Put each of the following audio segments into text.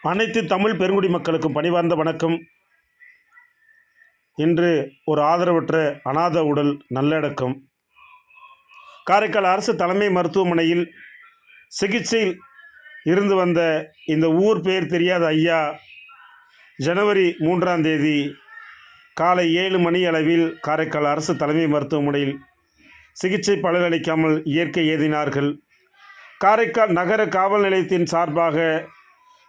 அனைத்து தமிழ் பெருங்குடி மக்களுக்கும் பணிவார்ந்த வணக்கம். இன்று ஒரு ஆதரவற்ற அநாத உடல் நல்லடக்கம். காரைக்கால் அரசு தலைமை மருத்துவமனையில் சிகிச்சையில் இருந்து வந்த இந்த ஊர் பேர் தெரியாத ஐயா ஜனவரி 3ஆம் தேதி காலை 7 மணி அளவில் காரைக்கால் அரசு தலைமை மருத்துவமனையில் சிகிச்சை பலனளிக்காமல் இயற்கை எய்தினார்கள். காரைக்கால் நகர காவல் நிலையத்தின் சார்பாக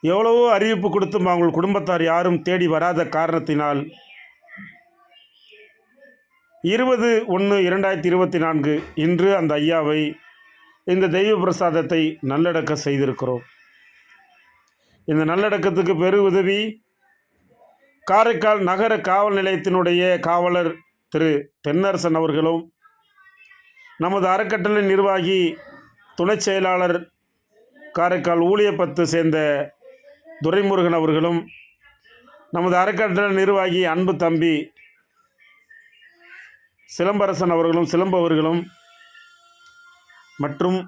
எவ்வளவோ அறிவிப்பு கொடுத்தும் அவங்கள் குடும்பத்தார் யாரும் தேடி வராத காரணத்தினால் 20/1/2024 இன்று அந்த ஐயாவை இந்த தெய்வ பிரசாதத்தை நல்லடக்க செய்திருக்கிறோம். இந்த நல்லடக்கத்துக்கு பெரு உதவி காரைக்கால் நகர காவல் நிலையத்தினுடைய காவலர் திரு தென்னரசன் அவர்களும், நமது அறக்கட்டளை நிர்வாகி துணை செயலாளர் காரைக்கால் ஊழியப்பத்து சேர்ந்த துரைமுருகன் அவர்களும், நமது அறக்கட்டளை நிர்வாகி அன்பு தம்பி சிலம்பரசன் அவர்களும் சிலம்பவர்களும் மற்றும்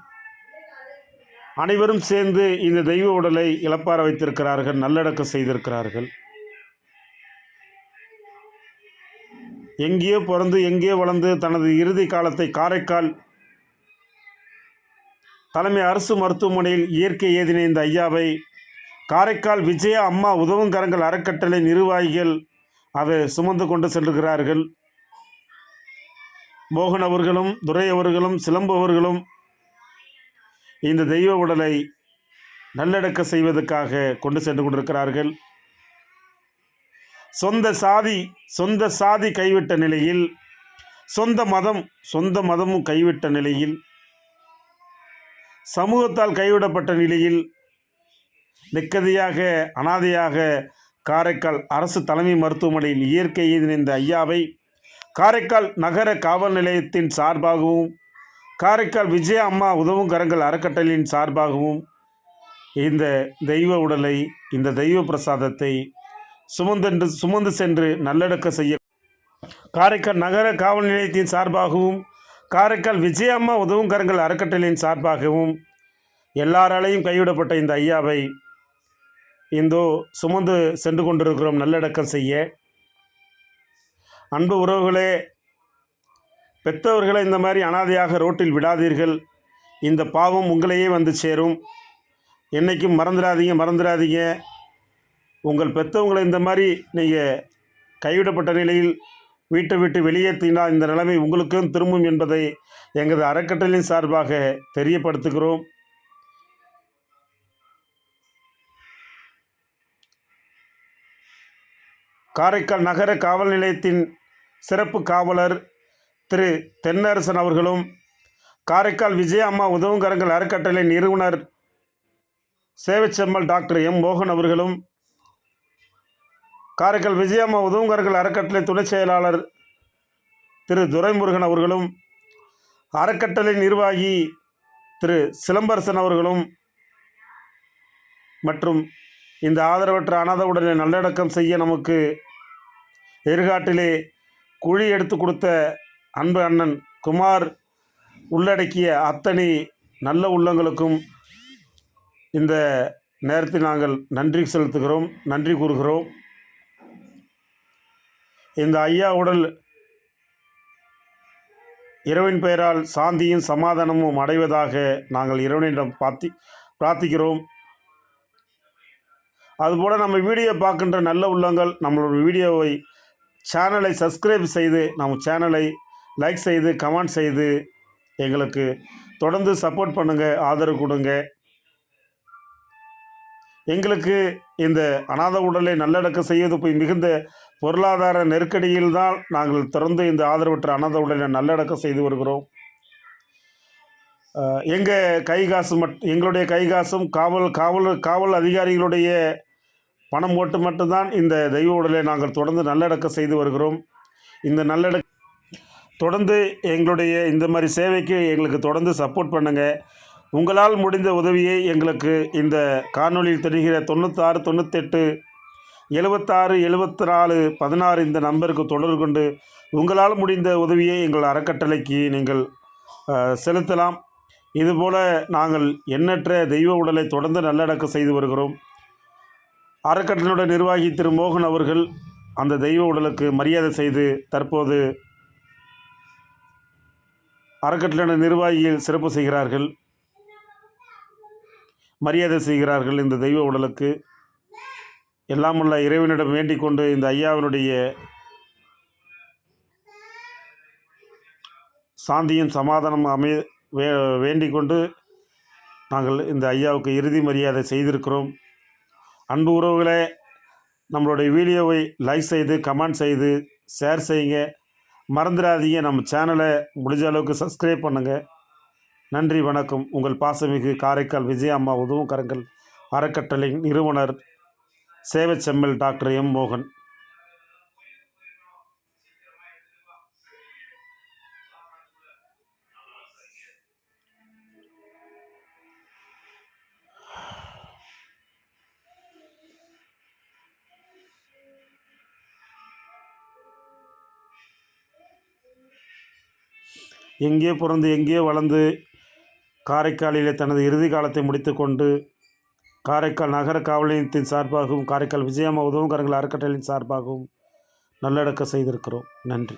அனைவரும் சேர்ந்து இந்த தெய்வ உடலை இழப்பார வைத்திருக்கிறார்கள், நல்லடக்கம் செய்திருக்கிறார்கள். எங்கேயோ பிறந்து எங்கேயோ வளர்ந்து தனது இறுதி காலத்தை காரைக்கால் தலைமை அரசு மருத்துவமனையில் இயற்கை எய்தின இந்த ஐயாவை காரைக்கால் விஜயா அம்மா உதவுங்கரங்கள் அறக்கட்டளை நிர்வாகிகள் அதை சுமந்து கொண்டு செல்கிறார்கள். மோகன் அவர்களும் துரை அவர்களும் சிலம்பு அவர்களும் இந்த தெய்வ உடலை நல்லடக்க செய்வதற்காக கொண்டு சென்று கொண்டிருக்கிறார்கள். சொந்த சாதி கைவிட்ட நிலையில், சொந்த மதமும் கைவிட்ட நிலையில், சமூகத்தால் கைவிடப்பட்ட நிலையில் நிக்கதியாக அனாதையாக காரைக்கால் அரசு தலைமை மருத்துவமனையில் இயற்கை எய்தின இந்த ஐயாவை காரைக்கால் நகர காவல் நிலையத்தின் சார்பாகவும் காரைக்கால் விஜய அம்மா உதவும் கரங்கள் அறக்கட்டளையின் சார்பாகவும் இந்த தெய்வ உடலை, இந்த தெய்வ பிரசாதத்தை சுமந்து சென்று நல்லடக்க செய்ய காரைக்கால் நகர காவல் நிலையத்தின் சார்பாகவும் காரைக்கால் விஜய அம்மா உதவும் கரங்கள் அறக்கட்டளையின் சார்பாகவும் எல்லாராலையும் கைவிடப்பட்ட இந்த ஐயாவை இந்தோ சுமந்து சென்று கொண்டிருக்கிறோம் நல்லடக்கம் செய்ய. அன்பு உறவுகளே, பெற்றவர்களை இந்த மாதிரி அனாதையாக ரோட்டில் விடாதீர்கள். இந்த பாவம் உங்களையே வந்து சேரும். என்றைக்கும் மறந்துடாதீங்க. உங்கள் பெற்றவங்களை இந்த மாதிரி நீங்கள் கைவிடப்பட்ட நிலையில் வீட்டை விட்டு வெளியேற்றினால் இந்த நிலைமை உங்களுக்கும் திரும்பும் என்பதை எங்களது அறக்கட்டளையின் சார்பாக தெரியப்படுத்துகிறோம். காரைக்கால் நகர காவல் நிலையத்தின் சிறப்பு காவலர் திரு தென்னரசன் அவர்களும், காரைக்கால் விஜய அம்மா உதவுங்கரங்கள் அறக்கட்டளை நிறுவனர் சேவைச்செம்மல் டாக்டர் எம் மோகன் அவர்களும், காரைக்கால் விஜய அம்மா உதவுங்கரங்கள் அறக்கட்டளை துணை செயலாளர் திரு துரைமுருகன் அவர்களும், அறக்கட்டளை நிர்வாகி திரு சிலம்பரசன் அவர்களும் மற்றும் இந்த ஆதரவற்ற அனாத உடலை நல்லடக்கம் செய்ய நமக்கு எருகாட்டிலே குழி எடுத்து கொடுத்த அன்பு அண்ணன் குமார் உள்ளடக்கிய அத்தனை நல்ல உள்ளங்களுக்கும் இந்த நேரத்தில் நாங்கள் நன்றி செலுத்துகிறோம், நன்றி கூறுகிறோம். இந்த ஐயா உடல் இறைவன் பெயரால் சாந்தியும் சமாதானமும் அடைவதாக நாங்கள் இறைவனிடம் பிரார்த்திக்கிறோம். அதுபோல் நம்ம வீடியோ பார்க்கின்ற நல்ல உள்ளங்கள் நம்மளோட வீடியோவை சேனலை சப்ஸ்கிரைப் செய்து நம்ம சேனலை லைக் செய்து கமெண்ட் செய்து எங்களுக்கு தொடர்ந்து சப்போர்ட் பண்ணுங்கள், ஆதரவு கொடுங்க. எங்களுக்கு இந்த அநாத உடலை நல்லடக்கம் செய்வது போய் மிகுந்த பொருளாதார நெருக்கடியில் தான் நாங்கள் தொடர்ந்து இந்த ஆதரவற்ற அநாத உடலை நல்லடக்கம் செய்து வருகிறோம். எங்களுடைய கைகாசும் காவல் அதிகாரிகளுடைய பணம் போட்டு மட்டும்தான் இந்த தெய்வ உடலை நாங்கள் தொடர்ந்து நல்லடக்கம் செய்து வருகிறோம். இந்த தொடர்ந்து எங்களுடைய இந்த மாதிரி சேவைக்கு எங்களுக்கு தொடர்ந்து சப்போர்ட் பண்ணுங்கள். உங்களால் முடிந்த உதவியை எங்களுக்கு இந்த காணொலியில் தெரிகிற 96 98 76 74 16 இந்த நம்பருக்கு தொடர்பு கொண்டு உங்களால் முடிந்த உதவியை எங்கள் அறக்கட்டளைக்கு நீங்கள் செலுத்தலாம். இதுபோல் நாங்கள் எண்ணற்ற தெய்வ உடலை தொடர்ந்து நல்லடக்கம் செய்து வருகிறோம். அறக்கட்டளையோட நிர்வாகி திரு மோகன் அவர்கள் அந்த தெய்வ உடலுக்கு மரியாதை செய்து தற்போது அறக்கட்டளையோட நிர்வாகிகள் சிறப்பு செய்கிறார்கள், மரியாதை செய்கிறார்கள். இந்த தெய்வ உடலுக்கு எல்லாமுள்ள இறைவனிடம் வேண்டிக் கொண்டு இந்த ஐயாவினுடைய சாந்தியும் சமாதானம் வேண்டிக் கொண்டு நாங்கள் இந்த ஐயாவுக்கு இறுதி மரியாதை செய்திருக்கிறோம். அன்பு உறவுகளே, நம்மளுடைய வீடியோவை லைக் செய்து கமெண்ட் செய்து ஷேர் செய்யுங்க. மறந்துடாதீங்க, நம்ம சேனலை முடிஞ்ச அளவுக்கு சப்ஸ்கிரைப் பண்ணுங்கள். நன்றி, வணக்கம். உங்கள் பாசமிகு காரைக்கால் விஜய அம்மா உதவும் கரங்கள் அறக்கட்டளை நிறுவனர் சேவைச்செம்மல் டாக்டர் எம் மோகன். எங்கே பிறந்து எங்கே வளர்ந்து காரைக்காலிலே தனது இறுதி காலத்தை முடித்து கொண்டு காரைக்கால் நகர காவல் நிலையத்தின் சார்பாகவும் காரைக்கால் விஜயம்மா உதவும் கரங்கள் அறக்கட்டளையின் சார்பாகவும் நல்லடக்கம் செய்திருக்கிறோம். நன்றி.